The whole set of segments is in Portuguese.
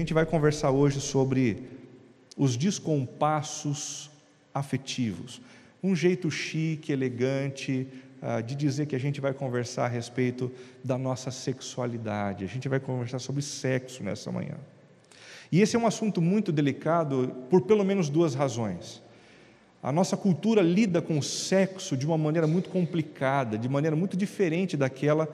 gente vai conversar hoje sobre os descompassos afetivos. Um jeito chique, elegante, de dizer que a gente vai conversar a respeito da nossa sexualidade. A gente vai conversar sobre sexo nessa manhã. E esse é um assunto muito delicado por pelo menos duas razões. A nossa cultura lida com o sexo de uma maneira muito complicada, de maneira muito diferente daquela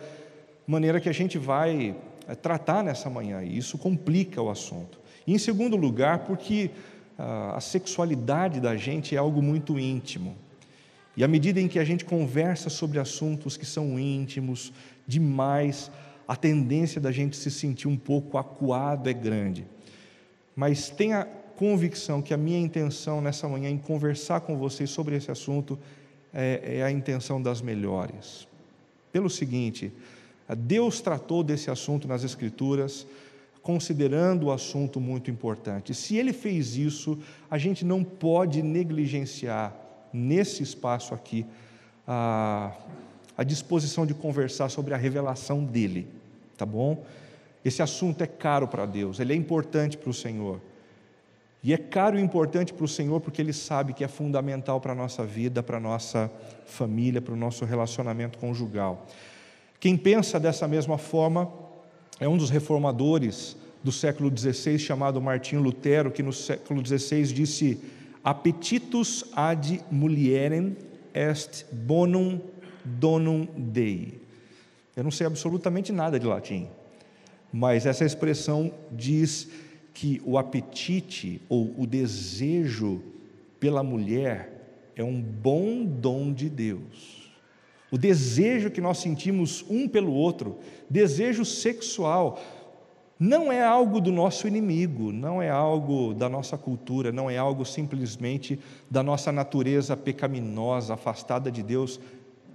maneira que a gente vai tratar nessa manhã, e isso complica o assunto. E, em segundo lugar, porque a sexualidade da gente é algo muito íntimo, e à medida em que a gente conversa sobre assuntos que são íntimos demais, a tendência da gente se sentir um pouco acuado é grande. Mas tenha convicção que a minha intenção nessa manhã em conversar com vocês sobre esse assunto é a intenção das melhores. Pelo seguinte, Deus tratou desse assunto nas Escrituras, considerando o assunto muito importante. Se Ele fez isso, a gente não pode negligenciar, nesse espaço aqui, a disposição de conversar sobre a revelação dEle, tá bom? Esse assunto é caro para Deus, ele é importante para o Senhor. E é caro e importante para o Senhor porque Ele sabe que é fundamental para a nossa vida, para a nossa família, para o nosso relacionamento conjugal. Quem pensa dessa mesma forma é um dos reformadores do século XVI, chamado Martinho Lutero, que no século XVI disse: Appetitus ad mulierem est bonum donum Dei. Eu não sei absolutamente nada de latim, mas essa expressão diz que o apetite ou o desejo pela mulher é um bom dom de Deus. O desejo que nós sentimos um pelo outro, desejo sexual, não é algo do nosso inimigo, não é algo da nossa cultura, não é algo simplesmente da nossa natureza pecaminosa, afastada de Deus.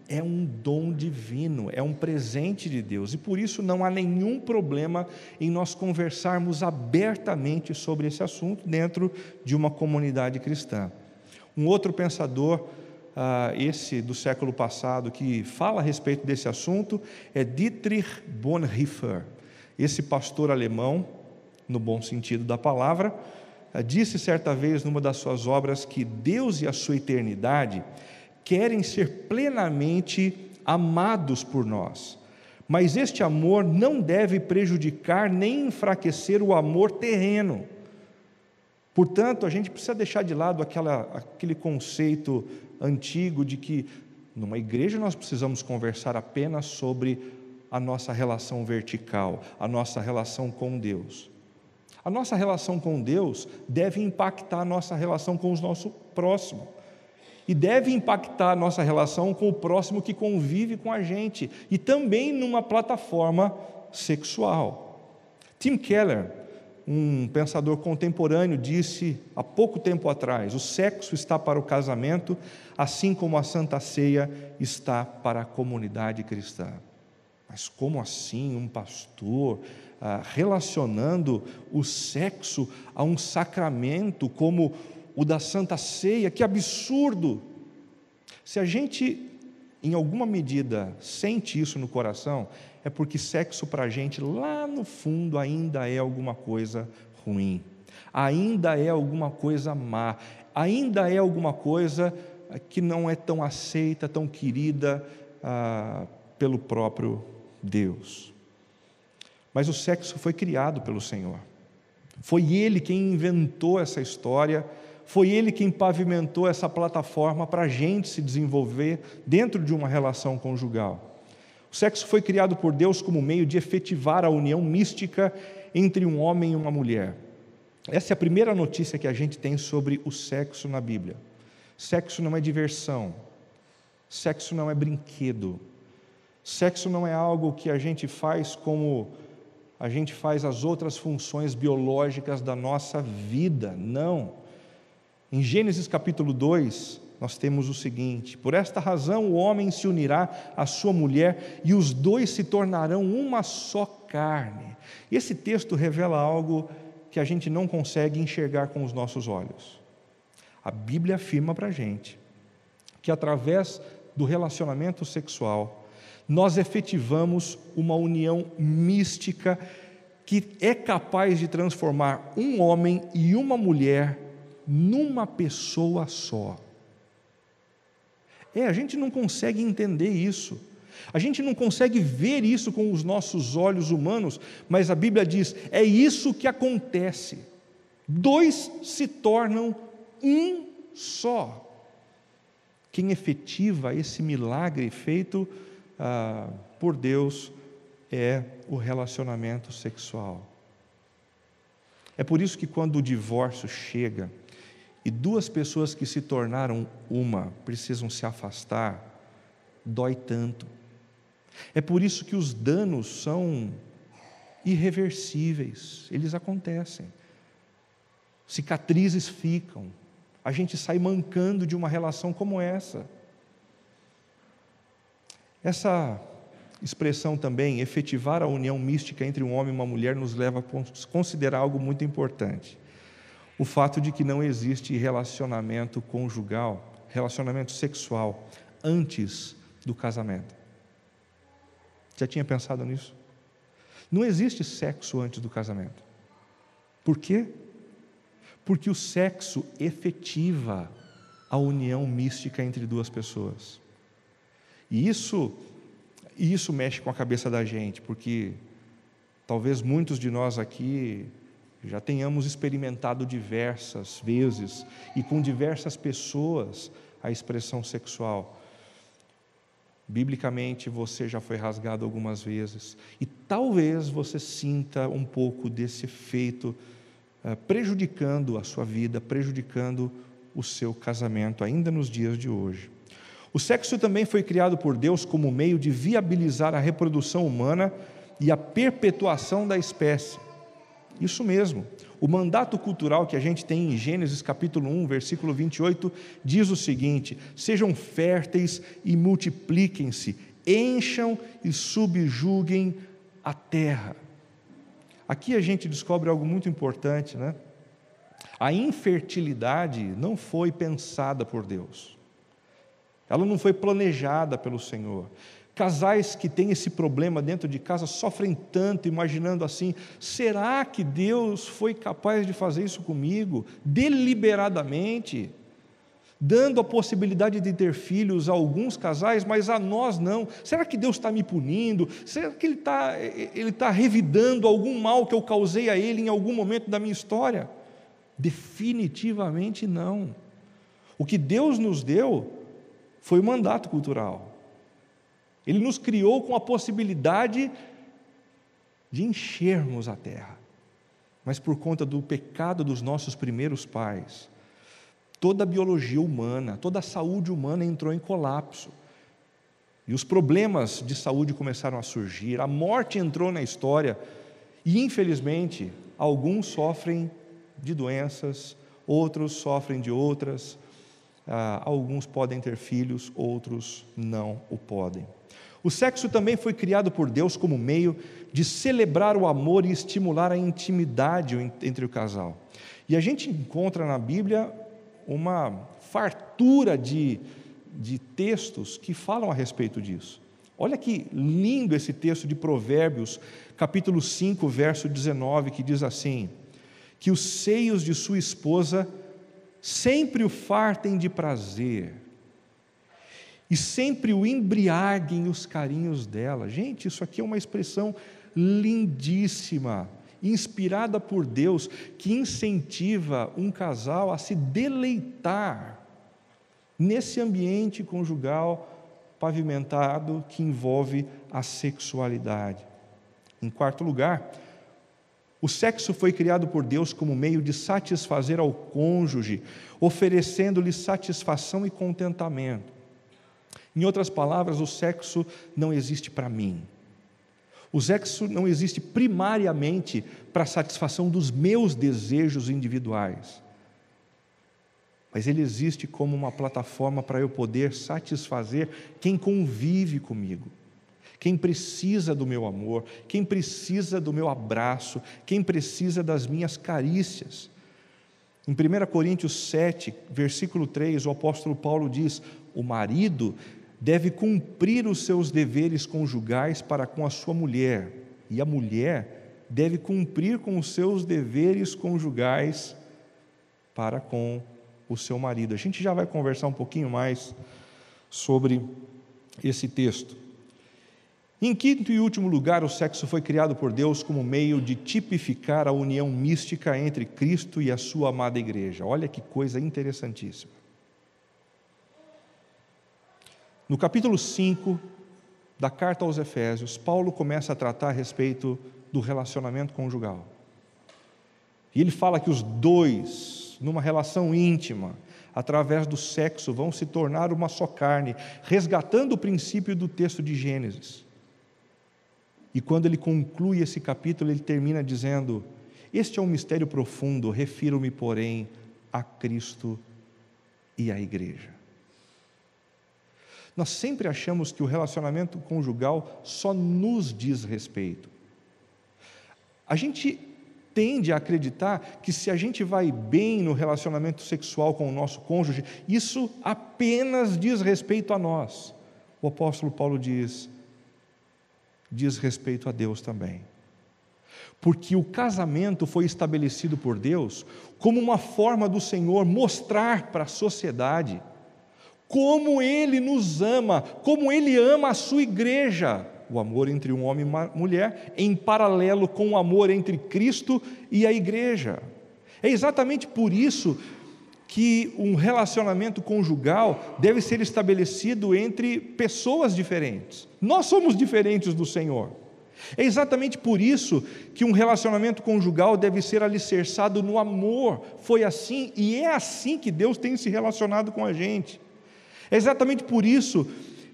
É um dom divino, é um presente de Deus, e por isso não há nenhum problema em nós conversarmos abertamente sobre esse assunto dentro de uma comunidade cristã. Um outro pensador, esse do século passado, que fala a respeito desse assunto, é Dietrich Bonhoeffer. Esse pastor alemão, no bom sentido da palavra, disse certa vez numa das suas obras que Deus e a sua eternidade querem ser plenamente amados por nós, mas este amor não deve prejudicar nem enfraquecer o amor terreno. Portanto, a gente precisa deixar de lado aquele conceito antigo de que numa igreja nós precisamos conversar apenas sobre a nossa relação vertical, a nossa relação com Deus. A nossa relação com Deus deve impactar a nossa relação com o nosso próximo. E deve impactar a nossa relação com o próximo que convive com a gente, e também numa plataforma sexual. Tim Keller, um pensador contemporâneo, disse há pouco tempo atrás: o sexo está para o casamento, assim como a Santa Ceia está para a comunidade cristã. Mas como assim um pastor relacionando o sexo a um sacramento como o da Santa Ceia? Que absurdo! Se a gente, em alguma medida, sente isso no coração, é porque sexo para a gente, lá no fundo, ainda é alguma coisa ruim, ainda é alguma coisa má, ainda é alguma coisa que não é tão aceita, tão querida pelo próprio Deus. Mas o sexo foi criado pelo Senhor, foi Ele quem inventou essa história, foi Ele quem pavimentou essa plataforma para a gente se desenvolver dentro de uma relação conjugal. O sexo foi criado por Deus como meio de efetivar a união mística entre um homem e uma mulher. Essa é a primeira notícia que a gente tem sobre o sexo na Bíblia. Sexo não é diversão, sexo não é brinquedo, sexo não é algo que a gente faz como a gente faz as outras funções biológicas da nossa vida, não. Em Gênesis capítulo 2, nós temos o seguinte: por esta razão o homem se unirá à sua mulher e os dois se tornarão uma só carne. Esse texto revela algo que a gente não consegue enxergar com os nossos olhos. A Bíblia afirma para a gente que através do relacionamento sexual nós efetivamos uma união mística que é capaz de transformar um homem e uma mulher numa pessoa só. A gente não consegue entender isso, a gente não consegue ver isso com os nossos olhos humanos, mas a Bíblia diz, é isso que acontece, 2 se tornam um só. Quem efetiva esse milagre feito por Deus é o relacionamento sexual. É por isso que quando o divórcio chega e 2 pessoas que se tornaram uma precisam se afastar, dói tanto. É por isso que os danos são irreversíveis, eles acontecem. Cicatrizes ficam, a gente sai mancando de uma relação como essa. Essa expressão também, efetivar a união mística entre um homem e uma mulher, nos leva a considerar algo muito importante. O fato de que não existe relacionamento conjugal, relacionamento sexual, antes do casamento. Já tinha pensado nisso? Não existe sexo antes do casamento. Por quê? Porque o sexo efetiva a união mística entre 2 pessoas. E isso mexe com a cabeça da gente, porque talvez muitos de nós aqui já tenhamos experimentado diversas vezes e com diversas pessoas a expressão sexual. Biblicamente você já foi rasgado algumas vezes e talvez você sinta um pouco desse efeito prejudicando a sua vida, prejudicando o seu casamento ainda nos dias de hoje. O sexo também foi criado por Deus como meio de viabilizar a reprodução humana e a perpetuação da espécie. Isso mesmo, o mandato cultural que a gente tem em Gênesis capítulo 1, versículo 28, diz o seguinte: sejam férteis e multipliquem-se, encham e subjuguem a terra. Aqui a gente descobre algo muito importante, né? A infertilidade não foi pensada por Deus, ela não foi planejada pelo Senhor. Casais que têm esse problema dentro de casa sofrem tanto, imaginando assim, será que Deus foi capaz de fazer isso comigo, deliberadamente, dando a possibilidade de ter filhos a alguns casais, mas a nós não? Será que Deus está me punindo? Será que Ele está revidando algum mal que eu causei a Ele em algum momento da minha história? Definitivamente não. O que Deus nos deu foi o mandato cultural. Ele nos criou com a possibilidade de enchermos a terra, mas por conta do pecado dos nossos primeiros pais, toda a biologia humana, toda a saúde humana entrou em colapso, e os problemas de saúde começaram a surgir, a morte entrou na história, e infelizmente, alguns sofrem de doenças, outros sofrem de outras, alguns podem ter filhos, outros não o podem. O sexo também foi criado por Deus como meio de celebrar o amor e estimular a intimidade entre o casal. E a gente encontra na Bíblia uma fartura de textos que falam a respeito disso. Olha que lindo esse texto de Provérbios, capítulo 5, verso 19, que diz assim: que os seios de sua esposa sempre o fartem de prazer, e sempre o embriaguem os carinhos dela. Gente, isso aqui é uma expressão lindíssima, inspirada por Deus, que incentiva um casal a se deleitar nesse ambiente conjugal pavimentado que envolve a sexualidade. Em quarto lugar, o sexo foi criado por Deus como meio de satisfazer ao cônjuge, oferecendo-lhe satisfação e contentamento. Em outras palavras, o sexo não existe para mim. O sexo não existe primariamente para a satisfação dos meus desejos individuais, mas ele existe como uma plataforma para eu poder satisfazer quem convive comigo, quem precisa do meu amor, quem precisa do meu abraço, quem precisa das minhas carícias. Em 1 Coríntios 7, versículo 3, o apóstolo Paulo diz: o marido deve cumprir os seus deveres conjugais para com a sua mulher, e a mulher deve cumprir com os seus deveres conjugais para com o seu marido. A gente já vai conversar um pouquinho mais sobre esse texto. Em quinto e último lugar, o sexo foi criado por Deus como meio de tipificar a união mística entre Cristo e a sua amada igreja. Olha que coisa interessantíssima. No capítulo 5 da carta aos Efésios, Paulo começa a tratar a respeito do relacionamento conjugal. E ele fala que os dois, numa relação íntima, através do sexo, vão se tornar uma só carne, resgatando o princípio do texto de Gênesis. E quando ele conclui esse capítulo, ele termina dizendo: este é um mistério profundo, refiro-me, porém, a Cristo e à igreja. Nós sempre achamos que o relacionamento conjugal só nos diz respeito. A gente tende a acreditar que se a gente vai bem no relacionamento sexual com o nosso cônjuge, isso apenas diz respeito a nós. O apóstolo Paulo diz respeito a Deus também. Porque o casamento foi estabelecido por Deus como uma forma do Senhor mostrar para a sociedade como Ele nos ama, como Ele ama a sua igreja. O amor entre um homem e uma mulher, em paralelo com o amor entre Cristo e a igreja. É exatamente por isso que um relacionamento conjugal deve ser estabelecido entre pessoas diferentes. Nós somos diferentes do Senhor. É exatamente por isso que um relacionamento conjugal deve ser alicerçado no amor. Foi assim e é assim que Deus tem se relacionado com a gente. É exatamente por isso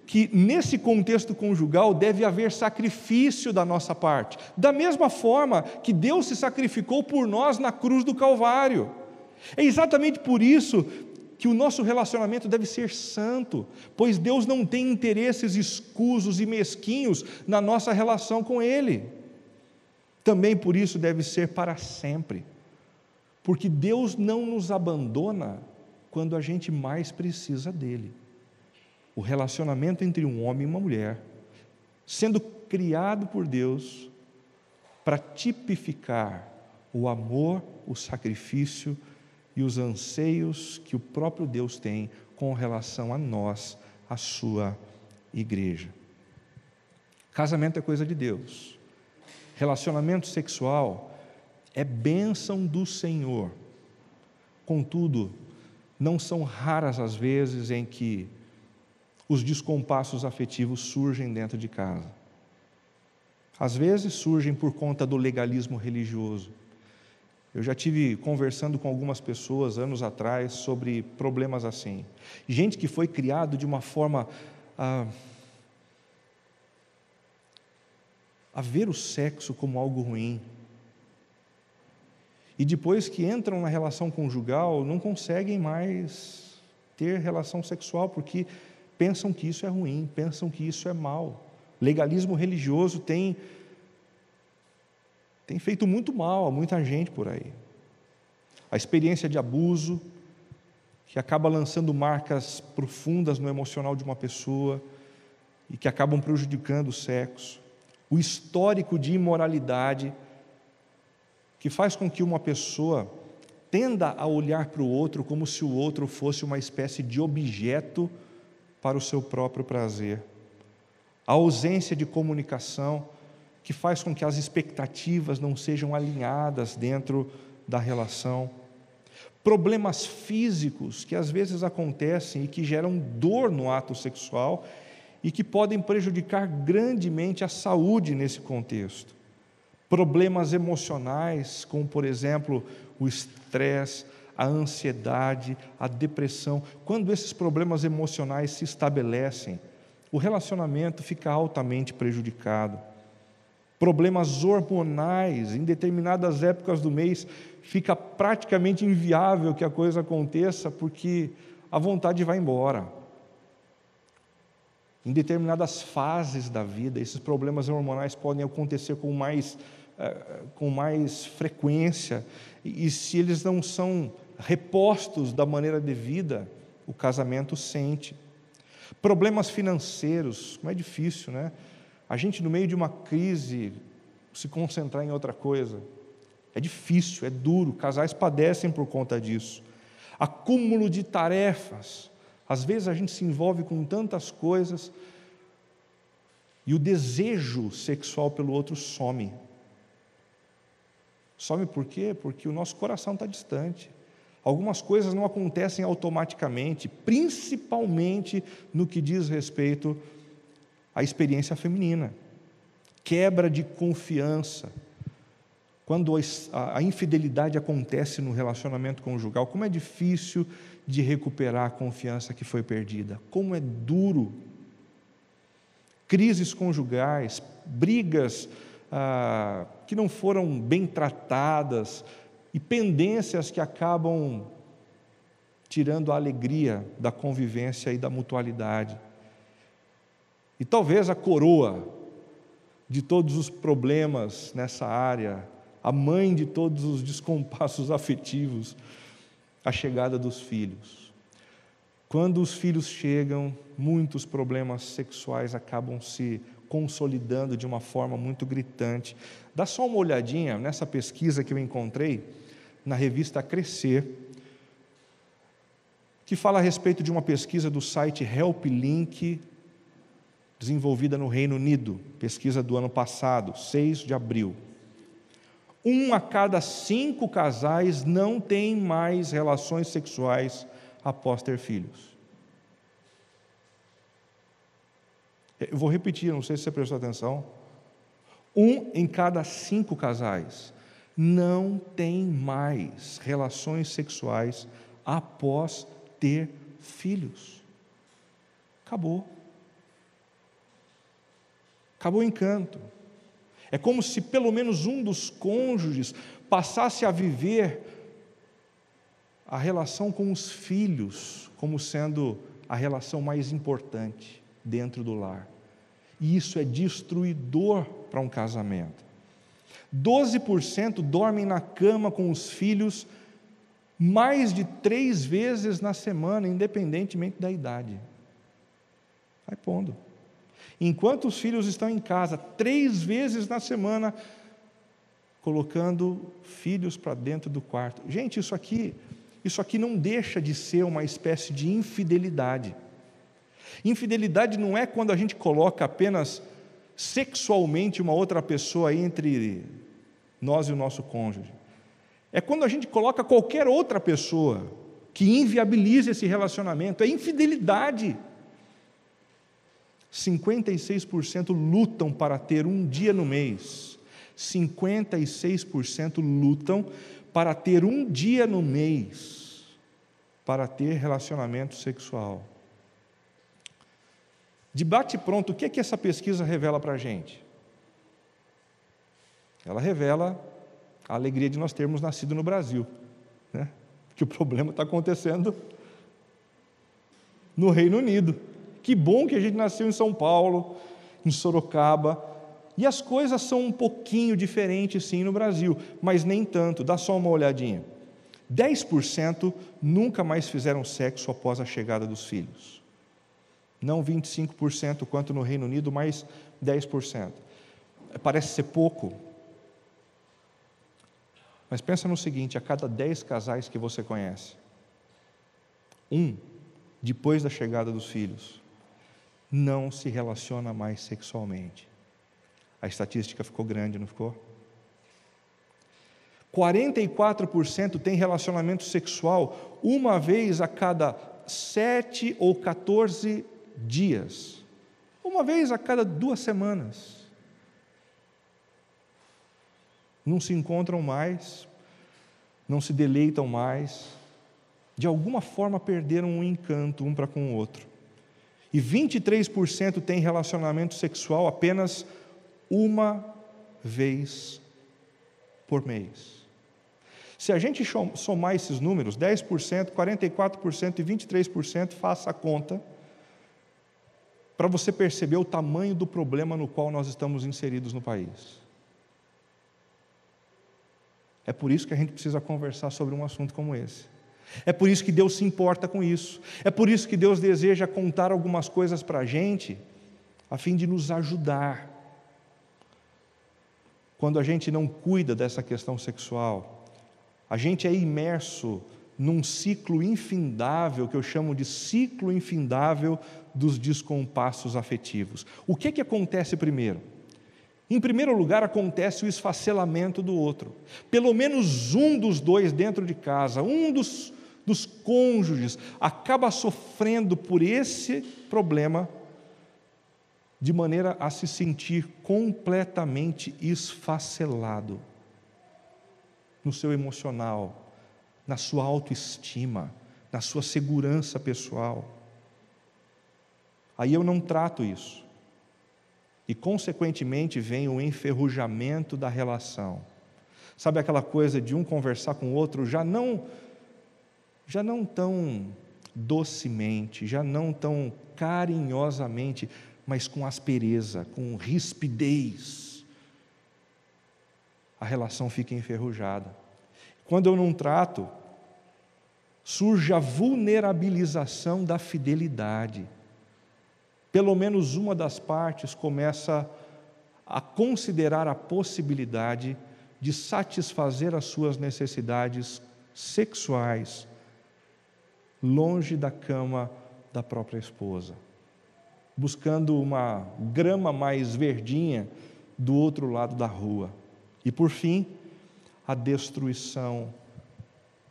que nesse contexto conjugal deve haver sacrifício da nossa parte, da mesma forma que Deus se sacrificou por nós na cruz do Calvário. É exatamente por isso que o nosso relacionamento deve ser santo, pois Deus não tem interesses escusos e mesquinhos na nossa relação com Ele. Também por isso deve ser para sempre, porque Deus não nos abandona quando a gente mais precisa dEle. O relacionamento entre um homem e uma mulher, sendo criado por Deus para tipificar o amor, o sacrifício e os anseios que o próprio Deus tem com relação a nós, a sua igreja. Casamento é coisa de Deus. Relacionamento sexual é bênção do Senhor. Contudo, não são raras as vezes em que os descompassos afetivos surgem dentro de casa. Às vezes surgem por conta do legalismo religioso. Eu já tive conversando com algumas pessoas anos atrás sobre problemas assim. Gente que foi criado de uma forma a ver o sexo como algo ruim. E depois que entram na relação conjugal, não conseguem mais ter relação sexual, porque pensam que isso é ruim, pensam que isso é mal. Legalismo religioso tem feito muito mal a muita gente por aí. A experiência de abuso, que acaba lançando marcas profundas no emocional de uma pessoa e que acabam prejudicando o sexo. O histórico de imoralidade, que faz com que uma pessoa tenda a olhar para o outro como se o outro fosse uma espécie de objeto para o seu próprio prazer. A ausência de comunicação, que faz com que as expectativas não sejam alinhadas dentro da relação. Problemas físicos que às vezes acontecem e que geram dor no ato sexual e que podem prejudicar grandemente a saúde nesse contexto. Problemas emocionais, como por exemplo o estresse, a ansiedade, a depressão. Quando esses problemas emocionais se estabelecem, o relacionamento fica altamente prejudicado. Problemas hormonais, em determinadas épocas do mês, fica praticamente inviável que a coisa aconteça, porque a vontade vai embora. Em determinadas fases da vida, esses problemas hormonais podem acontecer com mais frequência, e se eles não são repostos da maneira devida, o casamento sente. Problemas financeiros, não é difícil, né? A gente, no meio de uma crise se concentrar em outra coisa. É difícil, é duro, casais padecem por conta disso. Acúmulo de tarefas. Às vezes a gente se envolve com tantas coisas e o desejo sexual pelo outro some. Some por quê? Porque o nosso coração está distante. Algumas coisas não acontecem automaticamente, principalmente no que diz respeito à experiência feminina. Quebra de confiança. Quando a infidelidade acontece no relacionamento conjugal, como é difícil de recuperar a confiança que foi perdida. Como é duro. Crises conjugais, brigas que não foram bem tratadas e pendências que acabam tirando a alegria da convivência e da mutualidade. E talvez a coroa de todos os problemas nessa área, a mãe de todos os descompassos afetivos, a chegada dos filhos. Quando os filhos chegam, muitos problemas sexuais acabam se consolidando de uma forma muito gritante. Dá só uma olhadinha nessa pesquisa que eu encontrei na revista Crescer, que fala a respeito de uma pesquisa do site HelpLink, desenvolvida no Reino Unido, pesquisa do ano passado, 6 de abril. 1 a cada 5 casais não tem mais relações sexuais após ter filhos. Eu vou repetir, não sei se você prestou atenção. 1 em cada 5 casais não tem mais relações sexuais após ter filhos. Acabou. Acabou o encanto. É como se pelo menos um dos cônjuges passasse a viver a relação com os filhos como sendo a relação mais importante dentro do lar. E isso é destruidor para um casamento. 12% dormem na cama com os filhos mais de 3 vezes na semana, independentemente da idade. Vai pondo. Enquanto os filhos estão em casa, 3 vezes na semana, colocando filhos para dentro do quarto. Gente, isso aqui não deixa de ser uma espécie de infidelidade. Infidelidade não é quando a gente coloca apenas sexualmente uma outra pessoa entre nós e o nosso cônjuge. É quando a gente coloca qualquer outra pessoa que inviabiliza esse relacionamento. É infidelidade. 56% lutam para ter um dia no mês. 56% lutam para ter um dia no mês para ter relacionamento sexual. De bate-pronto, o que é que essa pesquisa revela para a gente? Ela revela a alegria de nós termos nascido no Brasil, né? Que o problema está acontecendo no Reino Unido. Que bom que a gente nasceu em São Paulo, em Sorocaba, e as coisas são um pouquinho diferentes sim no Brasil, mas nem tanto. Dá só uma olhadinha. 10% nunca mais fizeram sexo após a chegada dos filhos. Não 25% quanto no Reino Unido, mas 10%. Parece ser pouco, mas pensa no seguinte: a cada 10 casais que você conhece, depois da chegada dos filhos, não se relaciona mais sexualmente. A estatística ficou grande, não ficou? 44% tem relacionamento sexual uma vez a cada 7 ou 14 dias. Uma vez a cada 2 semanas. Não se encontram mais, não se deleitam mais, de alguma forma perderam um encanto um para com o outro. E 23% têm relacionamento sexual apenas uma vez por mês. Se a gente somar esses números, 10%, 44% e 23%, faça a conta, para você perceber o tamanho do problema no qual nós estamos inseridos no país. É por isso que a gente precisa conversar sobre um assunto como esse. É por isso que Deus se importa com isso. É por isso que Deus deseja contar algumas coisas para a gente, a fim de nos ajudar. quando a gente não cuida dessa questão sexual, a gente é imerso num ciclo infindável, que eu chamo de ciclo infindável dos descompassos afetivos. O que acontece primeiro? Em primeiro lugar, acontece o esfacelamento do outro. Pelo menos um dos dois dentro de casa, um dos cônjuges, acaba sofrendo por esse problema, de maneira a se sentir completamente esfacelado no seu emocional, na sua autoestima, na sua segurança pessoal. Aí eu não trato isso. E, consequentemente, vem o enferrujamento da relação. Sabe aquela coisa de um conversar com o outro, já não tão docemente, já não tão carinhosamente, mas com aspereza, com rispidez. A relação fica enferrujada. Quando eu não trato, surge a vulnerabilização da fidelidade. Pelo menos uma das partes começa a considerar a possibilidade de satisfazer as suas necessidades sexuais longe da cama da própria esposa, buscando uma grama mais verdinha do outro lado da rua. E, por fim, a destruição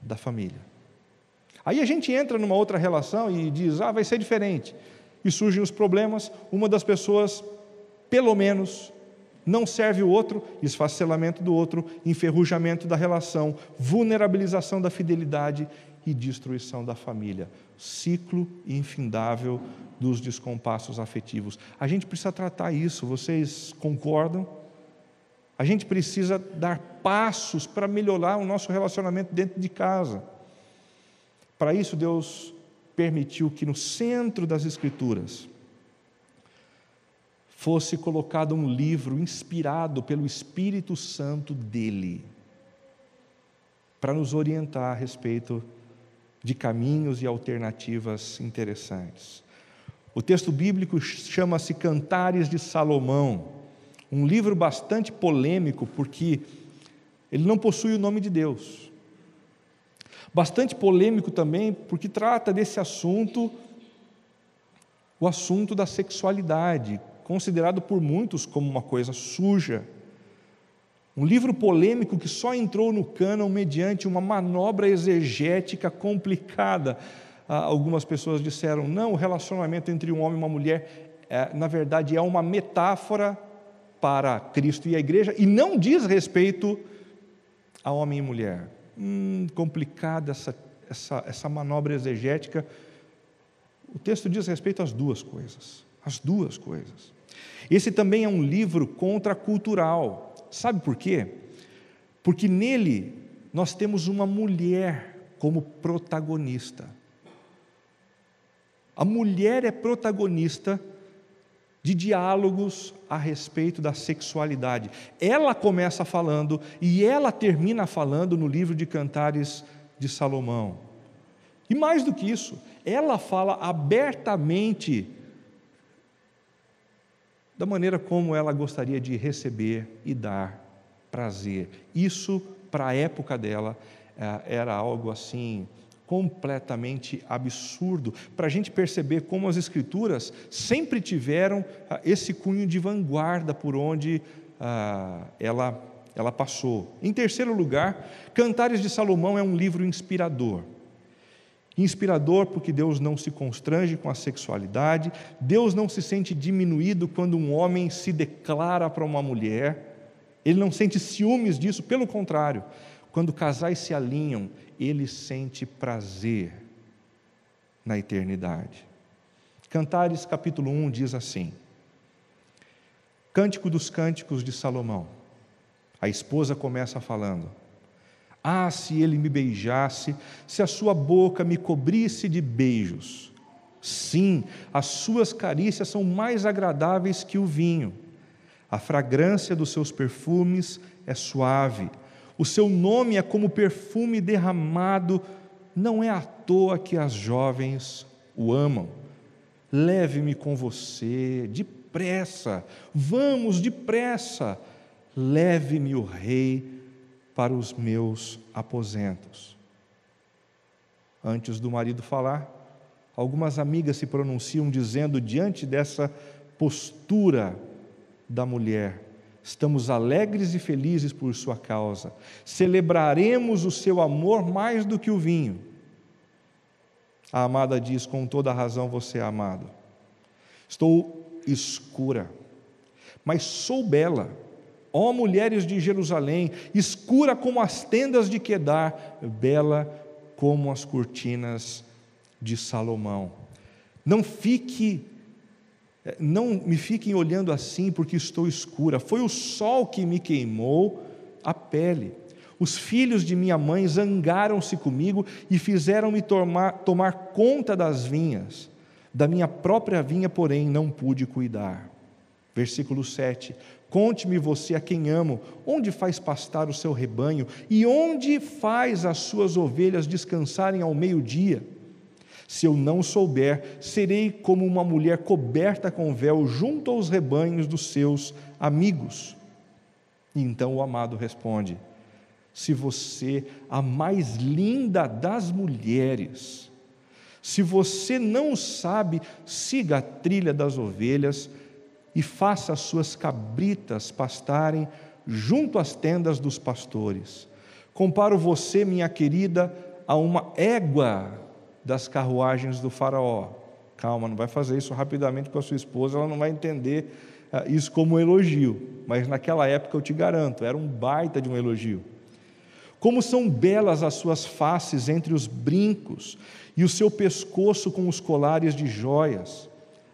da família. Aí a gente entra numa outra relação e diz, vai ser diferente. E surgem os problemas, uma das pessoas, pelo menos, não serve o outro, esfacelamento do outro, enferrujamento da relação, vulnerabilização da fidelidade e destruição da família. Ciclo infindável dos descompassos afetivos. A gente precisa tratar isso, vocês concordam? A gente precisa dar passos para melhorar o nosso relacionamento dentro de casa. Para isso, Deus permitiu que no centro das Escrituras fosse colocado um livro inspirado pelo Espírito Santo dele, para nos orientar a respeito de caminhos e alternativas interessantes. O texto bíblico chama-se Cantares de Salomão, um livro bastante polêmico, porque ele não possui o nome de Deus. Bastante polêmico também, porque trata desse assunto, o assunto da sexualidade, considerado por muitos como uma coisa suja. Um livro polêmico que só entrou no cânon mediante uma manobra exegética complicada. Algumas pessoas disseram, não, o relacionamento entre um homem e uma mulher, na verdade, é uma metáfora para Cristo e a igreja, e não diz respeito a homem e mulher. Complicada essa manobra exegética. O texto diz respeito às duas coisas. As duas coisas. Esse também é um livro contracultural. Sabe por quê? Porque nele nós temos uma mulher como protagonista. A mulher é protagonista de diálogos a respeito da sexualidade. Ela começa falando e ela termina falando no livro de Cantares de Salomão. E mais do que isso, ela fala abertamente da maneira como ela gostaria de receber e dar prazer. Isso, para a época dela, era algo assim completamente absurdo, para a gente perceber como as Escrituras sempre tiveram esse cunho de vanguarda por onde ela passou. Em terceiro lugar, Cantares de Salomão é um livro inspirador. Inspirador porque Deus não se constrange com a sexualidade, Deus não se sente diminuído quando um homem se declara para uma mulher, Ele não sente ciúmes disso, pelo contrário, quando casais se alinham, Ele sente prazer na eternidade. Cantares capítulo 1 diz assim, Cântico dos Cânticos de Salomão. A esposa começa falando, se ele me beijasse, se a sua boca me cobrisse de beijos. Sim, as suas carícias são mais agradáveis que o vinho. A fragrância dos seus perfumes é suave. O seu nome é como perfume derramado. Não é à toa que as jovens o amam. Leve-me com você, depressa. Vamos, depressa. leve-me o rei para os meus aposentos. Antes do marido falar, algumas amigas se pronunciam dizendo, diante dessa postura da mulher: estamos alegres e felizes por sua causa, celebraremos o seu amor mais do que o vinho. A amada diz: com toda razão você é amado. Estou escura, mas sou bela, ó mulheres de Jerusalém, escura como as tendas de Quedar, bela como as cortinas de Salomão. Não me fiquem olhando assim porque estou escura, foi o sol que me queimou a pele. Os filhos de minha mãe zangaram-se comigo e fizeram-me tomar conta das vinhas. Da minha própria vinha, porém, não pude cuidar. Versículo 7. Conte-me você a quem amo, onde faz pastar o seu rebanho e onde faz as suas ovelhas descansarem ao meio-dia? Se eu não souber, serei como uma mulher coberta com véu junto aos rebanhos dos seus amigos. E então o amado responde: se você, a mais linda das mulheres, se você não sabe, siga a trilha das ovelhas e faça as suas cabritas pastarem junto às tendas dos pastores. Comparo você, minha querida, a uma égua das carruagens do faraó. Calma, não vai fazer isso rapidamente com a sua esposa, ela não vai entender isso como um elogio, mas naquela época eu te garanto, era um baita de um elogio. Como são belas as suas faces entre os brincos e o seu pescoço com os colares de joias.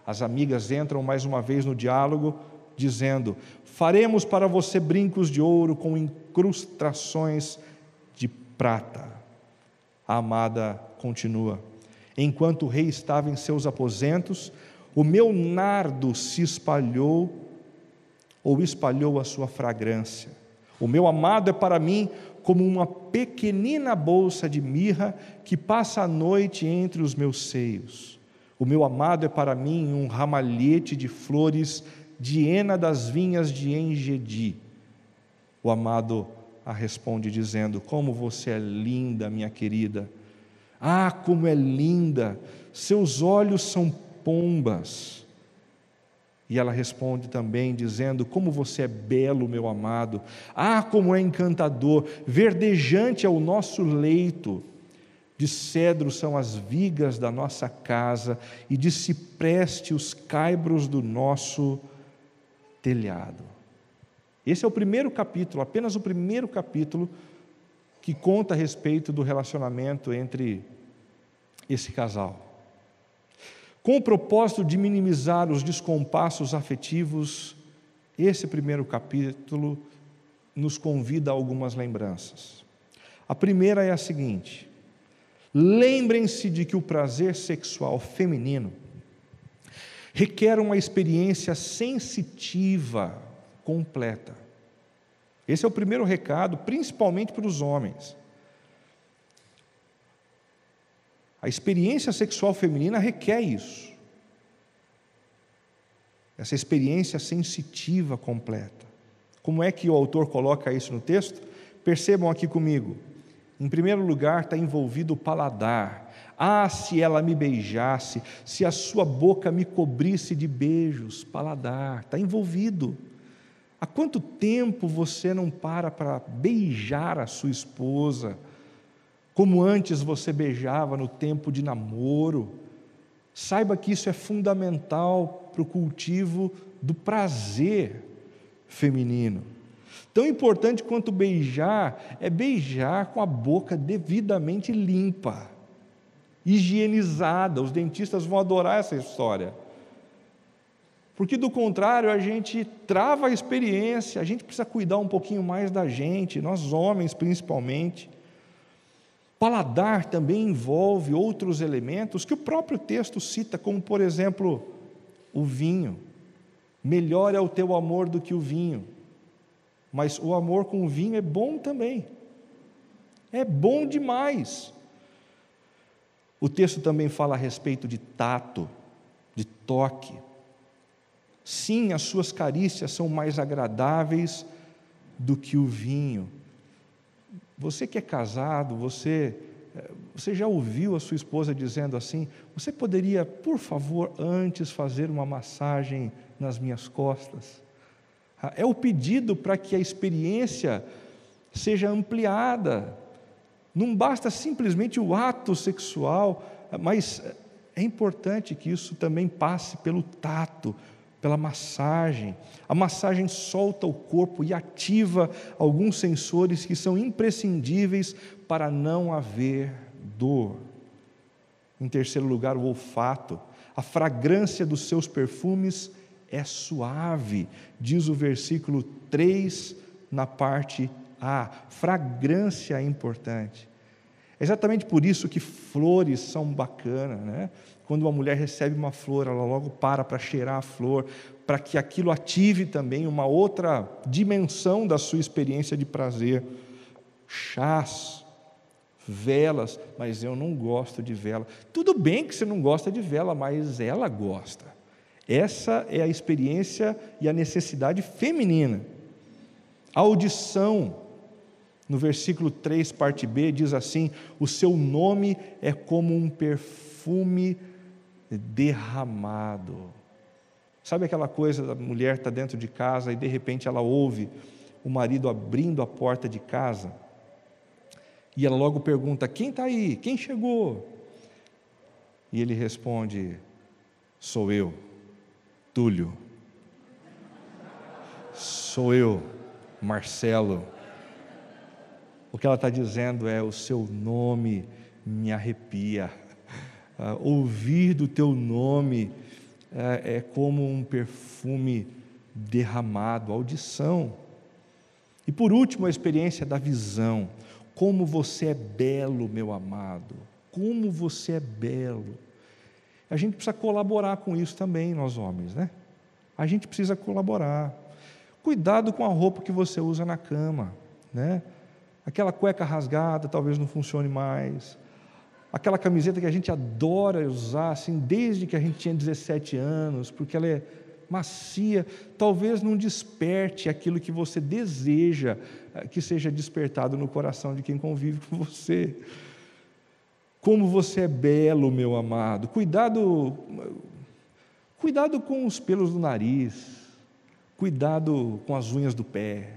As amigas entram mais uma vez no diálogo, dizendo: faremos para você brincos de ouro com incrustações de prata. A amada continua: enquanto o rei estava em seus aposentos, o meu nardo se espalhou a sua fragrância. O meu amado é para mim como uma pequenina bolsa de mirra que passa a noite entre os meus seios. O meu amado é para mim um ramalhete de flores de hena das vinhas de Engedi. O amado a responde dizendo: como você é linda, minha querida! Ah, como é linda! Seus olhos são pombas. E ela responde também dizendo: como você é belo, meu amado! Ah, como é encantador! Verdejante é o nosso leito. De cedro são as vigas da nossa casa e de cipreste os caibros do nosso telhado. Esse é o primeiro capítulo, apenas o primeiro capítulo, que conta a respeito do relacionamento entre esse casal. Com o propósito de minimizar os descompassos afetivos, esse primeiro capítulo nos convida a algumas lembranças. A primeira é a seguinte: lembrem-se de que o prazer sexual feminino requer uma experiência sensitiva completa. Esse é o primeiro recado, principalmente para os homens. A experiência sexual feminina requer isso. Essa experiência sensitiva completa. Como é que o autor coloca isso no texto? Percebam aqui comigo. Em primeiro lugar, está envolvido o paladar. Ah, se ela me beijasse, se a sua boca me cobrisse de beijos, paladar, está envolvido. Há quanto tempo você não para beijar a sua esposa, como antes você beijava no tempo de namoro? Saiba que isso é fundamental para o cultivo do prazer feminino. Tão importante quanto beijar é beijar com a boca devidamente limpa, higienizada. Os dentistas vão adorar essa história, porque do contrário a gente trava a experiência. A gente precisa cuidar um pouquinho mais da gente, nós homens principalmente. Paladar também envolve outros elementos que o próprio texto cita, como por exemplo o vinho. Melhor é o teu amor do que o vinho. Mas o amor com o vinho é bom também. É bom demais. O texto também fala a respeito de tato, de toque. Sim, as suas carícias são mais agradáveis do que o vinho. Você que é casado, você já ouviu a sua esposa dizendo assim: você poderia, por favor, antes fazer uma massagem nas minhas costas? É o pedido para que a experiência seja ampliada. Não basta simplesmente o ato sexual, mas é importante que isso também passe pelo tato, pela massagem. A massagem solta o corpo e ativa alguns sensores que são imprescindíveis para não haver dor. Em terceiro lugar, o olfato. A fragrância dos seus perfumes é suave, diz o versículo 3 na parte A. Fragrância é importante. É exatamente por isso que flores são bacanas, né? Quando uma mulher recebe uma flor, ela logo para cheirar a flor, para que aquilo ative também uma outra dimensão da sua experiência de prazer. Chás, velas, mas eu não gosto de vela. Tudo bem que você não gosta de vela, mas ela gosta. Essa é a experiência e a necessidade feminina. A audição, no versículo 3, parte B, diz assim: o seu nome é como um perfume derramado. Sabe aquela coisa da mulher estar dentro de casa e de repente ela ouve o marido abrindo a porta de casa e ela logo pergunta: quem está aí? Quem chegou? E ele responde: sou eu, Túlio. Sou eu, Marcelo. O que ela está dizendo é: o seu nome me arrepia. Ouvir do teu nome é como um perfume derramado, audição. E por último, a experiência da visão. Como você é belo, meu amado, como você é belo. A gente precisa colaborar com isso também, nós homens, né? A gente precisa colaborar. Cuidado com a roupa que você usa na cama, né? Aquela cueca rasgada talvez não funcione mais. Aquela camiseta que a gente adora usar, assim, desde que a gente tinha 17 anos, porque ela é macia, talvez não desperte aquilo que você deseja que seja despertado no coração de quem convive com você. Como você é belo, meu amado. Cuidado com os pelos do nariz, cuidado com as unhas do pé.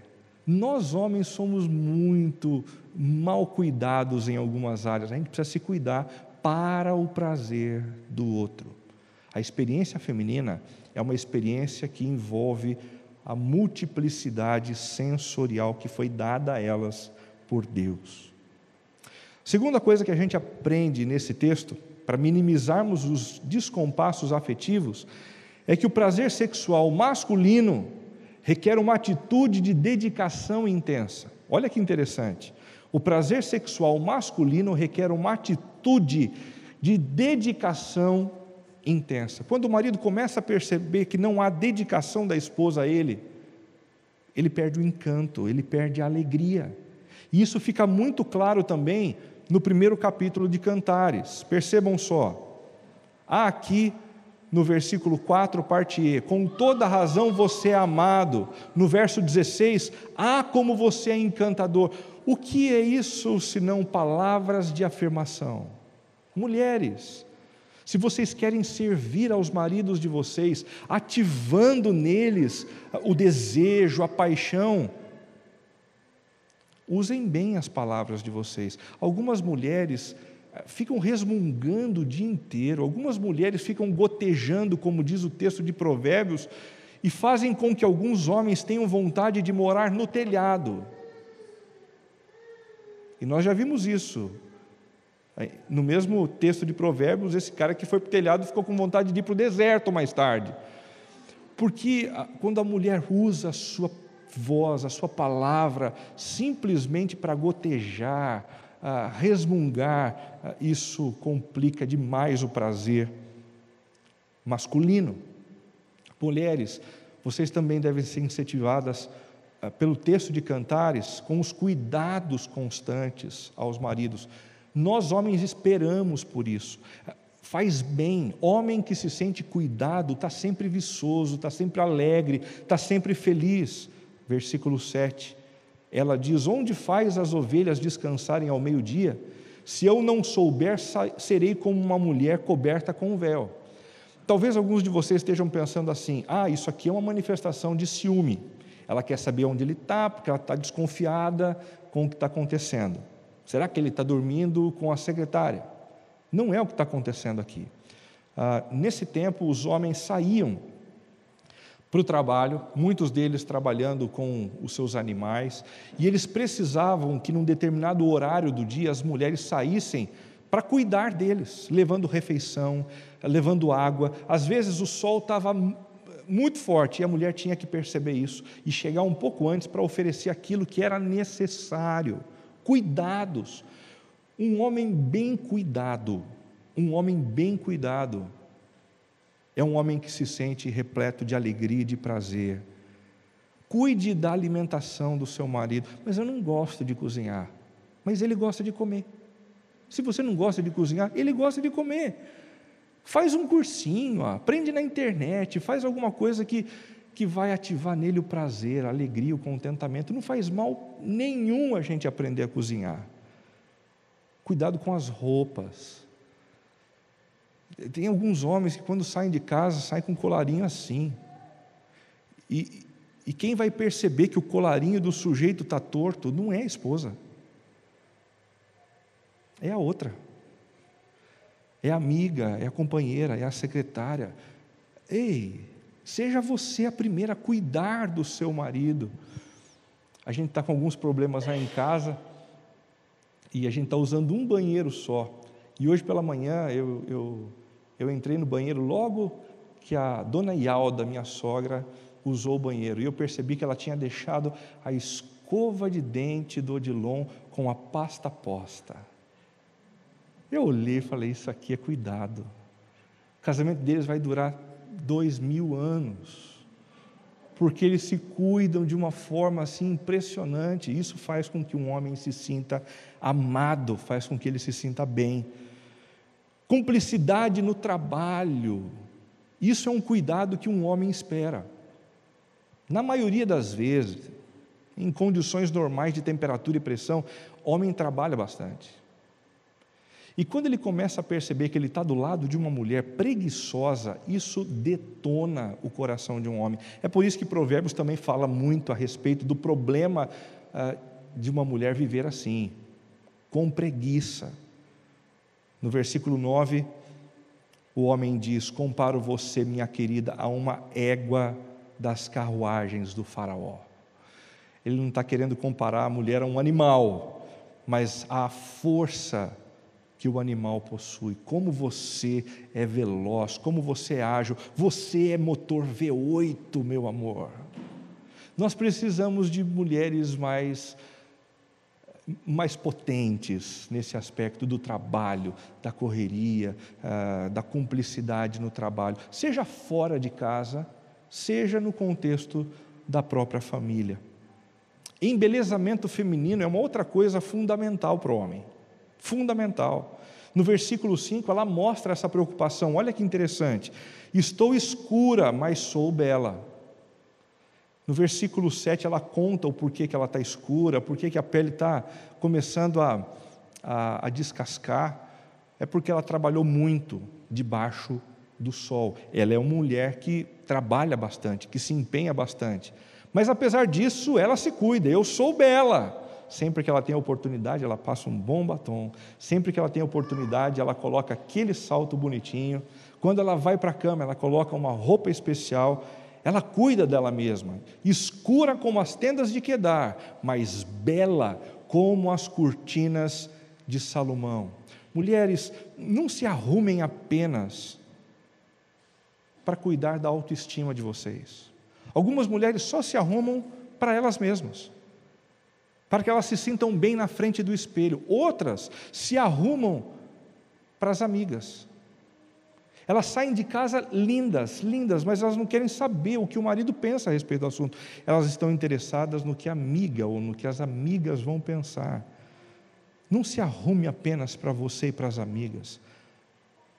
Nós homens somos muito mal cuidados em algumas áreas. A gente precisa se cuidar para o prazer do outro. A experiência feminina é uma experiência que envolve a multiplicidade sensorial que foi dada a elas por Deus. Segunda coisa que a gente aprende nesse texto, para minimizarmos os descompassos afetivos, é que o prazer sexual masculino requer uma atitude de dedicação intensa. Olha que interessante. O prazer sexual masculino requer uma atitude de dedicação intensa. Quando o marido começa a perceber que não há dedicação da esposa a ele perde o encanto, ele perde a alegria. E isso fica muito claro também no primeiro capítulo de Cantares. Percebam só. Há aqui no versículo 4, parte E: com toda razão você é amado. No verso 16: como você é encantador. O que é isso senão palavras de afirmação? Mulheres, se vocês querem servir aos maridos de vocês, ativando neles o desejo, a paixão, usem bem as palavras de vocês. Algumas mulheres ficam resmungando o dia inteiro, algumas mulheres ficam gotejando, como diz o texto de Provérbios, e fazem com que alguns homens tenham vontade de morar no telhado. E nós já vimos isso. No mesmo texto de Provérbios, esse cara que foi para o telhado ficou com vontade de ir para o deserto mais tarde. Porque quando a mulher usa a sua voz, a sua palavra, simplesmente para gotejar, resmungar, isso complica demais o prazer masculino. Mulheres, vocês também devem ser incentivadas pelo texto de Cantares com os cuidados constantes aos maridos. Nós homens esperamos por isso. Faz bem. Homem que se sente cuidado está sempre viçoso, está sempre alegre, está sempre feliz. Versículo 7: Ela diz: onde faz as ovelhas descansarem ao meio-dia? Se eu não souber, serei como uma mulher coberta com um véu. Talvez alguns de vocês estejam pensando assim: isso aqui é uma manifestação de ciúme. Ela quer saber onde ele está, porque ela está desconfiada com o que está acontecendo. Será que ele está dormindo com a secretária? Não é o que está acontecendo aqui. Nesse tempo, os homens saíam para o trabalho, muitos deles trabalhando com os seus animais, e eles precisavam que, num determinado horário do dia, as mulheres saíssem para cuidar deles, levando refeição, levando água. Às vezes o sol estava muito forte e a mulher tinha que perceber isso e chegar um pouco antes para oferecer aquilo que era necessário. Cuidados. Um homem bem cuidado é um homem que se sente repleto de alegria e de prazer. Cuide da alimentação do seu marido. Mas eu não gosto de cozinhar. Mas ele gosta de comer. Se você não gosta de cozinhar, ele gosta de comer. Faz um cursinho, aprende na internet, faz alguma coisa que vai ativar nele o prazer, a alegria, o contentamento. Não faz mal nenhum a gente aprender a cozinhar. Cuidado com as roupas. Tem alguns homens que, quando saem de casa, saem com um colarinho assim. E quem vai perceber que o colarinho do sujeito está torto não é a esposa, é a outra, é a amiga, é a companheira, é a secretária. Ei, seja você a primeira a cuidar do seu marido. A gente está com alguns problemas lá em casa e a gente está usando um banheiro só. E hoje pela manhã eu entrei no banheiro logo que a dona Ialda, minha sogra, usou o banheiro. E eu percebi que ela tinha deixado a escova de dente do Odilon com a pasta posta. Eu olhei e falei: isso aqui é cuidado. O casamento deles vai durar 2000 anos. Porque eles se cuidam de uma forma assim impressionante. Isso faz com que um homem se sinta amado, faz com que ele se sinta bem. Cumplicidade no trabalho. Isso é um cuidado que um homem espera. Na maioria das vezes, em condições normais de temperatura e pressão, o homem trabalha bastante. E quando ele começa a perceber que ele está do lado de uma mulher preguiçosa, isso detona o coração de um homem. É por isso que Provérbios também fala muito a respeito do problema de uma mulher viver assim, com preguiça. No versículo 9, o homem diz: comparo você, minha querida, a uma égua das carruagens do faraó. Ele não está querendo comparar a mulher a um animal, mas à força que o animal possui. Como você é veloz, como você é ágil, você é motor V8, meu amor. Nós precisamos de mulheres mais potentes nesse aspecto do trabalho, da correria, da cumplicidade no trabalho, seja fora de casa, seja no contexto da própria família. Embelezamento feminino é uma outra coisa fundamental para o homem. Fundamental. No versículo 5, ela mostra essa preocupação. Olha que interessante: estou escura, mas sou bela. No versículo 7, ela conta o porquê que ela está escura, porquê que a pele está começando a descascar. É porque ela trabalhou muito debaixo do sol. Ela é uma mulher que trabalha bastante, que se empenha bastante. Mas apesar disso, ela se cuida. Eu sou bela. Sempre que ela tem a oportunidade, ela passa um bom batom. Sempre que ela tem a oportunidade, ela coloca aquele salto bonitinho. Quando ela vai para a cama, ela coloca uma roupa especial. Ela cuida dela mesma. Escura como as tendas de Quedar, mas bela como as cortinas de Salomão. Mulheres, não se arrumem apenas para cuidar da autoestima de vocês. Algumas mulheres só se arrumam para elas mesmas, para que elas se sintam bem na frente do espelho. Outras se arrumam para as amigas. Elas saem de casa lindas, mas elas não querem saber o que o marido pensa a respeito do assunto. Elas estão interessadas no que a amiga ou no que as amigas vão pensar. Não se arrume apenas para você e para as amigas.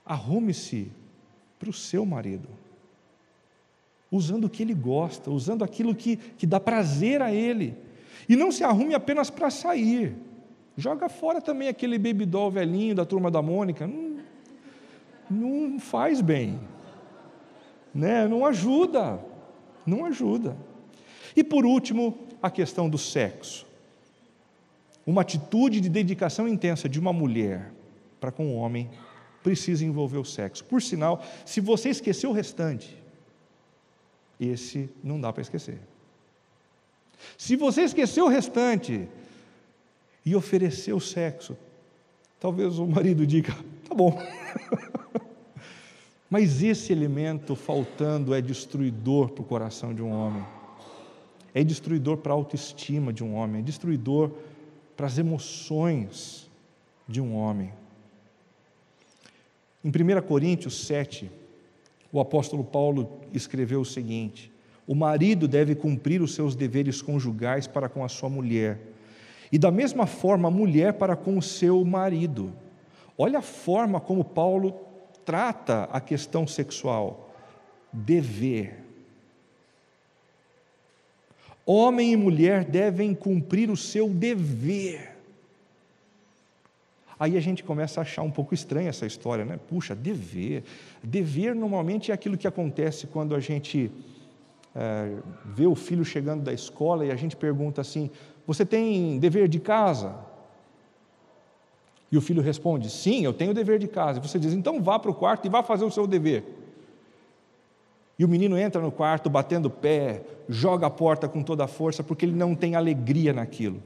Arrume-se para o seu marido, usando o que ele gosta, usando aquilo que dá prazer a ele. E não se arrume apenas para sair. Joga fora também aquele baby doll velhinho da Turma da Mônica. Não faz bem, né? Não ajuda. E por último, a questão do sexo. Uma atitude de dedicação intensa de uma mulher para com o homem precisa envolver o sexo. Por sinal, se você esquecer o restante, esse não dá para esquecer. Se você esquecer o restante e oferecer o sexo, talvez o marido diga, tá bom. Mas esse elemento faltando é destruidor para o coração de um homem, é destruidor para a autoestima de um homem, é destruidor para as emoções de um homem. Em 1 Coríntios 7, o apóstolo Paulo escreveu o seguinte: o marido deve cumprir os seus deveres conjugais para com a sua mulher, e da mesma forma a mulher para com o seu marido. Olha a forma como Paulo trata a questão sexual. Dever. Homem e mulher devem cumprir o seu dever. Aí a gente começa a achar um pouco estranha essa história, né? Puxa, dever. Dever normalmente é aquilo que acontece quando a gente vê o filho chegando da escola e a gente pergunta assim: você tem dever de casa? E o filho responde: sim, eu tenho dever de casa. E você diz: então vá para o quarto e vá fazer o seu dever. E o menino entra no quarto batendo o pé, joga a porta com toda a força, porque ele não tem alegria naquilo.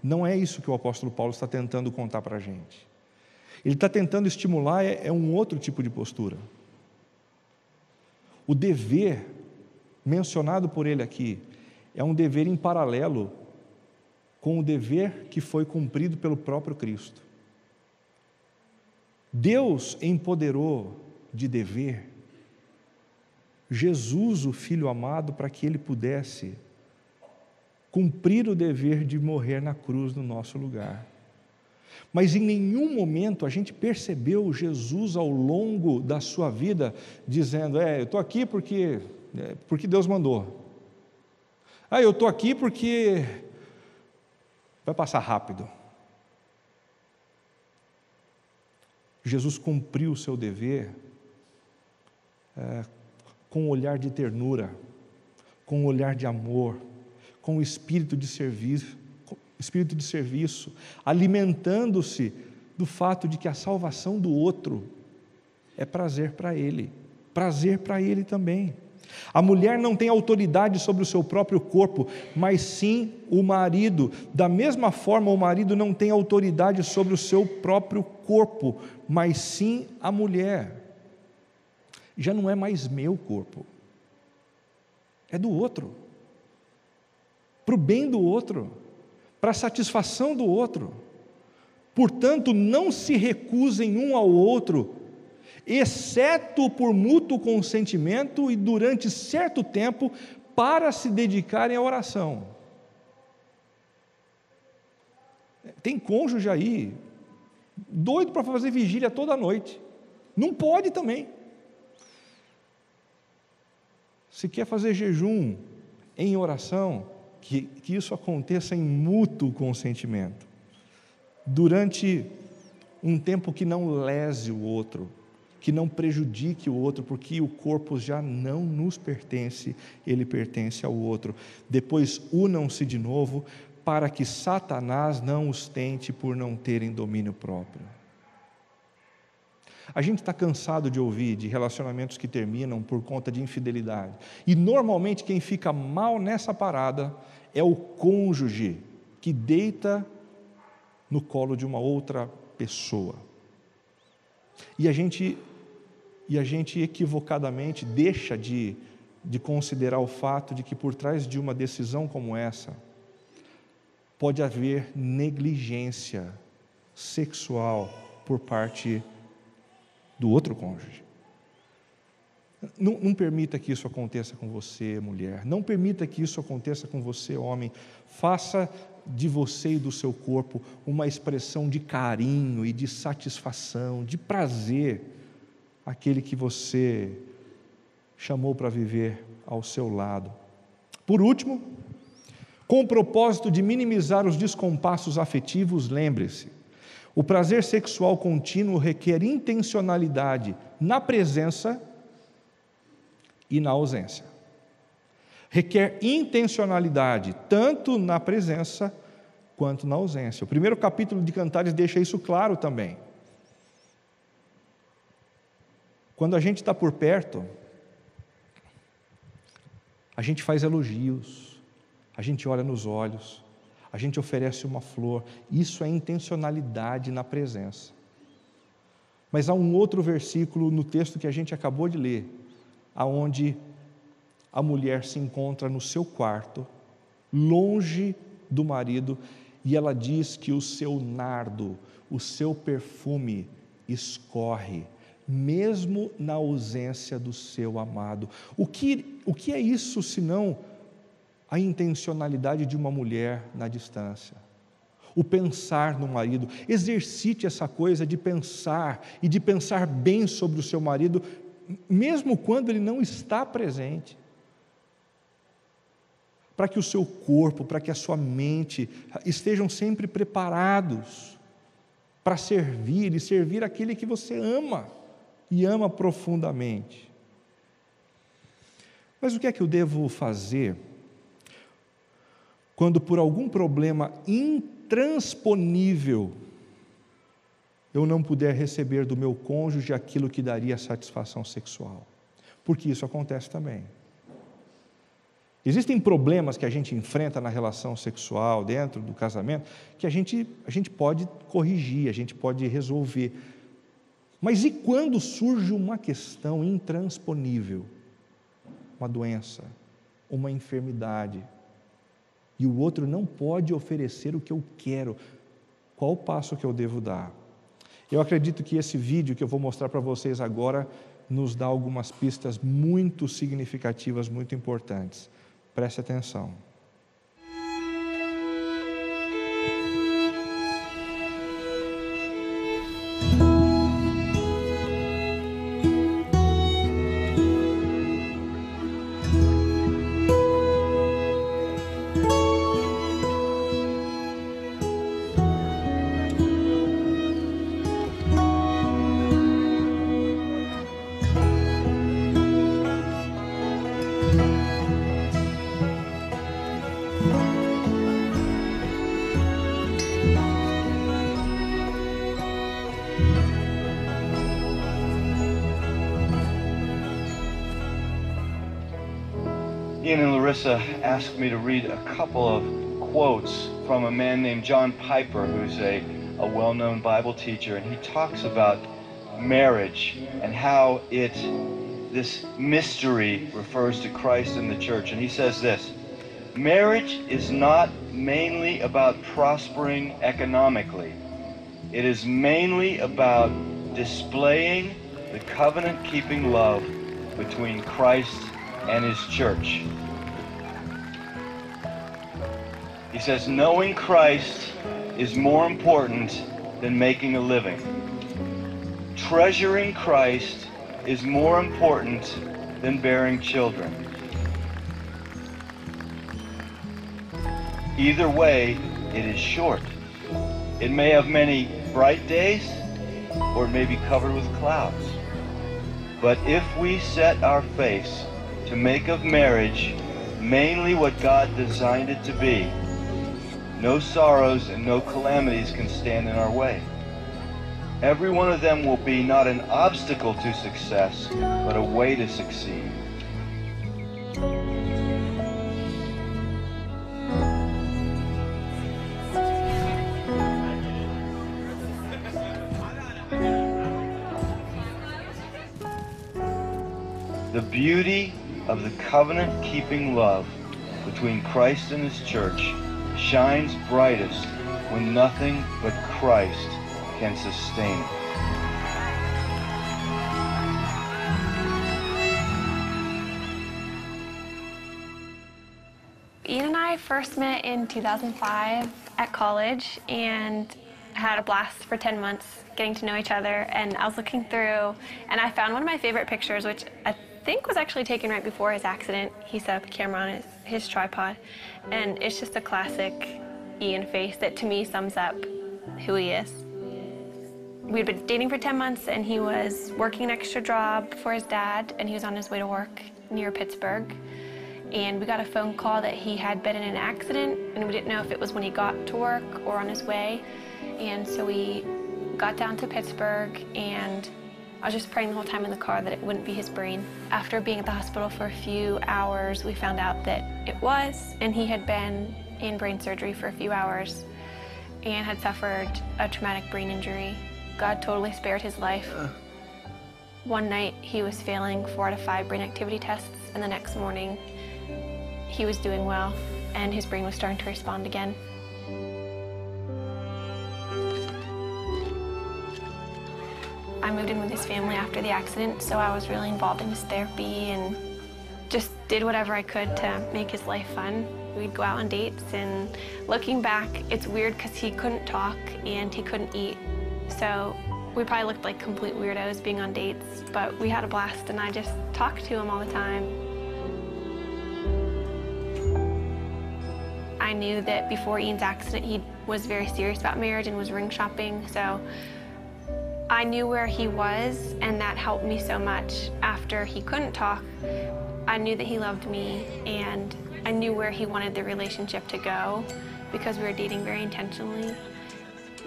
Não é isso que o apóstolo Paulo está tentando contar para a gente. Ele está tentando estimular um outro tipo de postura. O dever mencionado por ele aqui é um dever em paralelo com o dever que foi cumprido pelo próprio Cristo. Deus empoderou de dever Jesus, o Filho amado, para que ele pudesse cumprir o dever de morrer na cruz no nosso lugar. Mas em nenhum momento a gente percebeu Jesus ao longo da sua vida dizendo: eu estou aqui porque Deus mandou. Eu estou aqui porque vai passar rápido. Jesus cumpriu o seu dever com um olhar de ternura, com um olhar de amor, com o espírito de serviço, alimentando-se do fato de que a salvação do outro é prazer para ele também. A mulher não tem autoridade sobre o seu próprio corpo, mas sim o marido. Da mesma forma, o marido não tem autoridade sobre o seu próprio corpo, mas sim a mulher. Já não é mais meu corpo, é do outro, para o bem do outro, para a satisfação do outro. Portanto, não se recusem um ao outro, exceto por mútuo consentimento e durante certo tempo, para se dedicarem à oração. Tem cônjuge aí, doido para fazer vigília toda noite, não pode também. Se quer fazer jejum em oração, que isso aconteça em mútuo consentimento, durante um tempo que não lese o outro, que não prejudique o outro, porque o corpo já não nos pertence, ele pertence ao outro. Depois unam-se de novo, para que Satanás não os tente por não terem domínio próprio. A gente está cansado de ouvir de relacionamentos que terminam por conta de infidelidade. E normalmente quem fica mal nessa parada é o cônjuge que deita no colo de uma outra pessoa. E a gente equivocadamente deixa de considerar o fato de que por trás de uma decisão como essa pode haver negligência sexual por parte do outro cônjuge. Não permita que isso aconteça com você, mulher. Não permita que isso aconteça com você, homem. Faça de você e do seu corpo uma expressão de carinho e de satisfação, de prazer, aquele que você chamou para viver ao seu lado. Por último, com o propósito de minimizar os descompassos afetivos, lembre-se, o prazer sexual contínuo requer intencionalidade na presença e na ausência. Requer intencionalidade tanto na presença quanto na ausência. O primeiro capítulo de Cantares deixa isso claro também. Quando a gente está por perto, a gente faz elogios, a gente olha nos olhos, a gente oferece uma flor. Isso é intencionalidade na presença. Mas há um outro versículo no texto que a gente acabou de ler, aonde a mulher se encontra no seu quarto, longe do marido, e ela diz que o seu nardo, o seu perfume escorre, mesmo na ausência do seu amado. O que é isso senão a intencionalidade de uma mulher na distância? O pensar no marido. Exercite essa coisa de pensar e de pensar bem sobre o seu marido, mesmo quando ele não está presente, para que o seu corpo, para que a sua mente estejam sempre preparados para servir e servir aquele que você ama e ama profundamente. Mas o que é que eu devo fazer quando por algum problema intransponível eu não puder receber do meu cônjuge aquilo que daria satisfação sexual? Porque isso acontece também. Existem problemas que a gente enfrenta na relação sexual, dentro do casamento, que a gente pode corrigir, a gente pode resolver. Mas e quando surge uma questão intransponível? Uma doença, uma enfermidade, e o outro não pode oferecer o que eu quero. Qual o passo que eu devo dar? Eu acredito que esse vídeo que eu vou mostrar para vocês agora nos dá algumas pistas muito significativas, muito importantes. Preste atenção. Ian and Larissa asked me to read a couple of quotes from a man named John Piper, who's a well-known Bible teacher, and he talks about marriage and how this mystery refers to Christ and the church. And he says this: marriage is not mainly about prospering economically. It is mainly about displaying the covenant-keeping love between Christ and His church. He says, knowing Christ is more important than making a living. Treasuring Christ is more important than bearing children. Either way, it is short. It may have many bright days, or it may be covered with clouds. But if we set our face to make of marriage mainly what God designed it to be, no sorrows and no calamities can stand in our way. Every one of them will be not an obstacle to success, but a way to succeed. The beauty of the covenant-keeping love between Christ and His church shines brightest when nothing but Christ can sustain it. Ian and I first met in 2005 at college and had a blast for 10 months getting to know each other. And I was looking through and I found one of my favorite pictures, which I think was actually taken right before his accident. He set up a camera on his tripod, and it's just a classic Ian face that to me sums up who he is. We'd been dating for 10 months, and he was working an extra job for his dad, and he was on his way to work near Pittsburgh. And we got a phone call that he had been in an accident, and we didn't know if it was when he got to work or on his way. And so we got down to Pittsburgh, and I was just praying the whole time in the car that it wouldn't be his brain. After being at the hospital for a few hours, we found out that it was, and he had been in brain surgery for a few hours and had suffered a traumatic brain injury. God totally spared his life. One night, he was failing 4 out of 5 brain activity tests, and the next morning, he was doing well, and his brain was starting to respond again. I moved in with his family after the accident, so I was really involved in his therapy and just did whatever I could to make his life fun. We'd go out on dates, and looking back, it's weird because he couldn't talk and he couldn't eat. So we probably looked like complete weirdos being on dates, but we had a blast, and I just talked to him all the time. I knew that before Ian's accident, he was very serious about marriage and was ring shopping, so I knew where he was, and that helped me so much. After he couldn't talk, I knew that he loved me, and I knew where he wanted the relationship to go because we were dating very intentionally.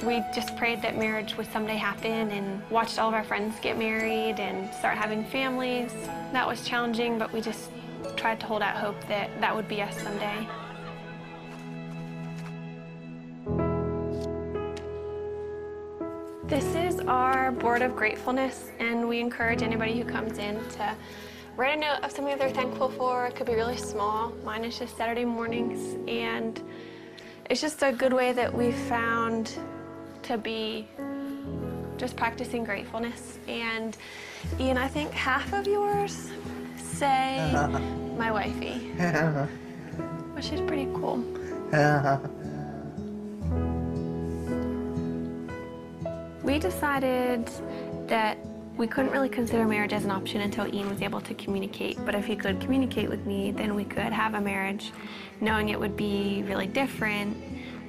We just prayed that marriage would someday happen and watched all of our friends get married and start having families. That was challenging, but we just tried to hold out hope that that would be us someday. This is our board of gratefulness, and we encourage anybody who comes in to write a note of something that they're thankful for. It could be really small. Mine is just Saturday mornings, and it's just a good way that we've found to be just practicing gratefulness. And Ian, I think half of yours say my wifey, which is pretty cool. We decided that we couldn't really consider marriage as an option until Ian was able to communicate. But if he could communicate with me, then we could have a marriage, knowing it would be really different.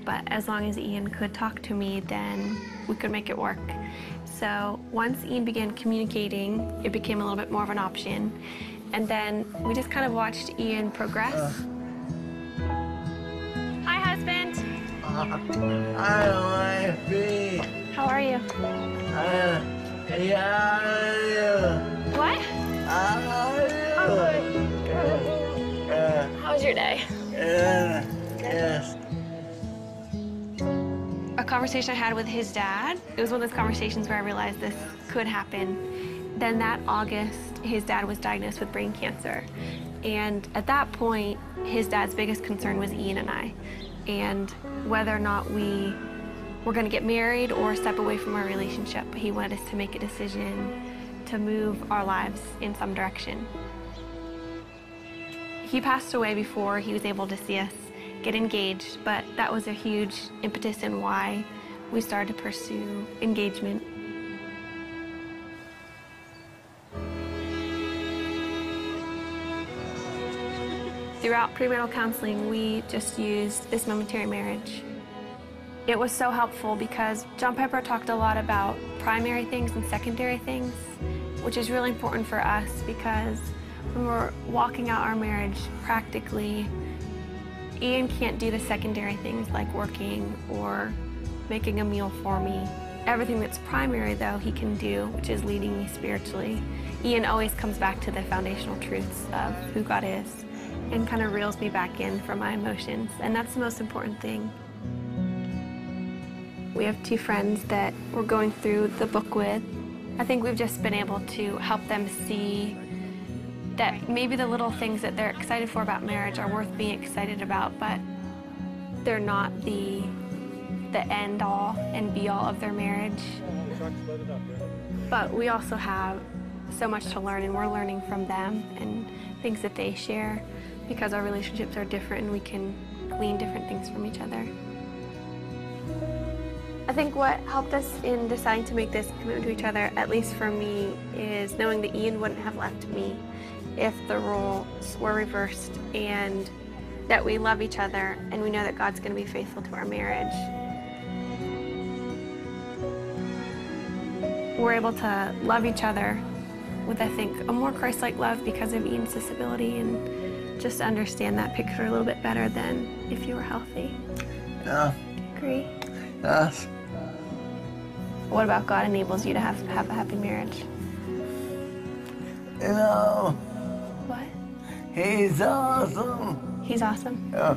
But as long as Ian could talk to me, then we could make it work. So once Ian began communicating, it became a little bit more of an option. And then we just kind of watched Ian progress. Hi, husband. Hi, wifey. How are you? What? How was your day? Yes. A conversation I had with his dad, it was one of those conversations where I realized this could happen. Then that August, his dad was diagnosed with brain cancer. And at that point, his dad's biggest concern was Ian and I, and whether or not we were going to get married or step away from our relationship. He wanted us to make a decision to move our lives in some direction. He passed away before he was able to see us get engaged, but that was a huge impetus in why we started to pursue engagement. Throughout premarital counseling, we just used this momentary marriage. It was so helpful because John Piper talked a lot about primary things and secondary things, which is really important for us because when we're walking out our marriage practically, Ian can't do the secondary things like working or making a meal for me. Everything that's primary, though, he can do, which is leading me spiritually. Ian always comes back to the foundational truths of who God is and kind of reels me back in from my emotions, and that's the most important thing. We have 2 friends that we're going through the book with. I think we've just been able to help them see that maybe the little things that they're excited for about marriage are worth being excited about, but they're not the end all and be all of their marriage. But we also have so much to learn, and we're learning from them and things that they share because our relationships are different and we can glean different things from each other. I think what helped us in deciding to make this commitment to each other, at least for me, is knowing that Ian wouldn't have left me if the roles were reversed and that we love each other and we know that God's going to be faithful to our marriage. We're able to love each other with, I think, a more Christ-like love because of Ian's disability, and just understand that picture a little bit better than if you were healthy. Yeah. Do you agree? Yes. What about God enables you to have a happy marriage? You know, What? he's awesome. He's awesome. Yeah.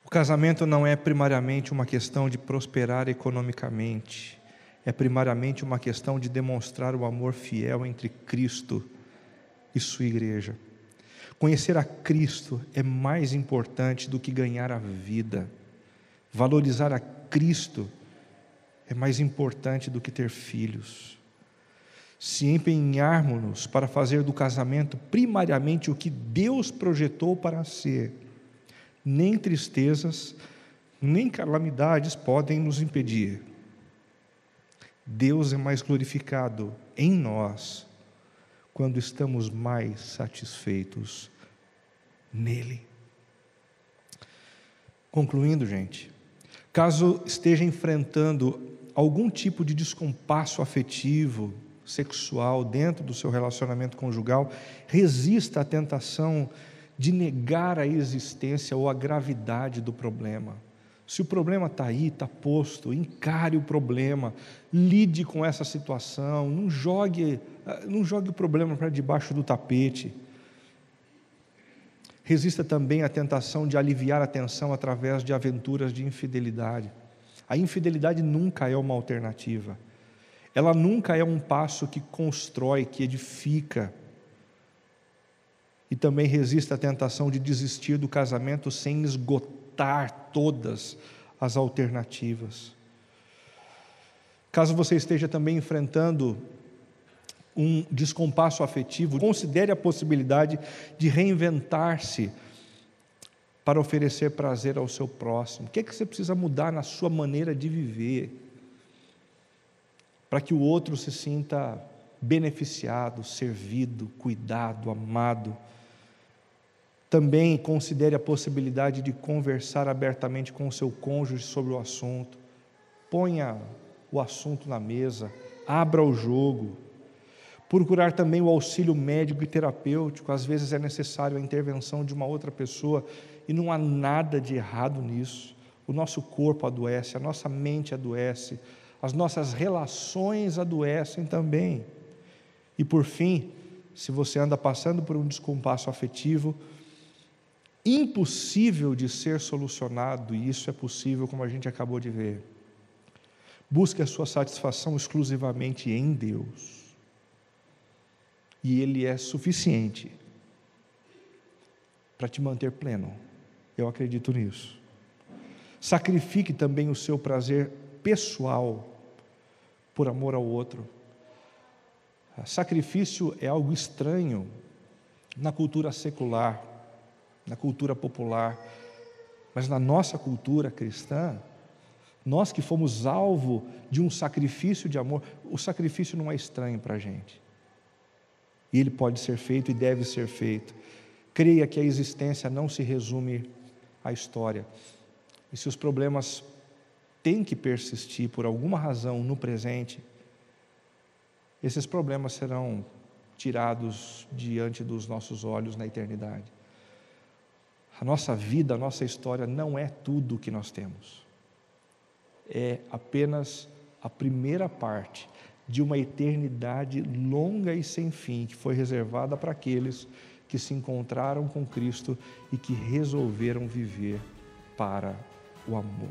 O casamento não é primariamente uma questão de prosperar economicamente, é primariamente uma questão de demonstrar o amor fiel entre Cristo e sua igreja. Conhecer a Cristo é mais importante do que ganhar a vida. Valorizar a Cristo é mais importante do que ter filhos. Se empenharmos-nos para fazer do casamento primariamente o que Deus projetou para ser, nem tristezas, nem calamidades podem nos impedir. Deus é mais glorificado em nós quando estamos mais satisfeitos nele. Concluindo, gente, caso esteja enfrentando algum tipo de descompasso afetivo, sexual dentro do seu relacionamento conjugal, resista à tentação de negar a existência ou a gravidade do problema. Se o problema está aí, está posto, encare o problema, lide com essa situação, não jogue o problema para debaixo do tapete. Resista também à tentação de aliviar a tensão através de aventuras de infidelidade. A infidelidade nunca é uma alternativa. Ela nunca é um passo que constrói, que edifica. E também resista à tentação de desistir do casamento sem esgotar todas as alternativas. Caso você esteja também enfrentando um descompasso afetivo, considere a possibilidade de reinventar-se para oferecer prazer ao seu próximo. O que é que você precisa mudar na sua maneira de viver para que o outro se sinta beneficiado, servido, cuidado, amado? Também considere a possibilidade de conversar abertamente com o seu cônjuge sobre o assunto. Ponha o assunto na mesa, abra o jogo. Procurar também o auxílio médico e terapêutico. Às vezes é necessário a intervenção de uma outra pessoa e não há nada de errado nisso. O nosso corpo adoece, a nossa mente adoece, as nossas relações adoecem também. E por fim, se você anda passando por um descompasso afetivo, impossível de ser solucionado, e isso é possível, como a gente acabou de ver, busque a sua satisfação exclusivamente em Deus, e Ele é suficiente para te manter pleno. Eu acredito nisso. Sacrifique também o seu prazer pessoal por amor ao outro. Sacrifício é algo estranho na cultura secular, na cultura popular, mas na nossa cultura cristã, nós que fomos alvo de um sacrifício de amor, o sacrifício não é estranho para a gente. E ele pode ser feito e deve ser feito. Creia que a existência não se resume à história. E se os problemas têm que persistir por alguma razão no presente, esses problemas serão tirados diante dos nossos olhos na eternidade. A nossa vida, a nossa história não é tudo o que nós temos. É apenas a primeira parte de uma eternidade longa e sem fim, que foi reservada para aqueles que se encontraram com Cristo e que resolveram viver para o amor.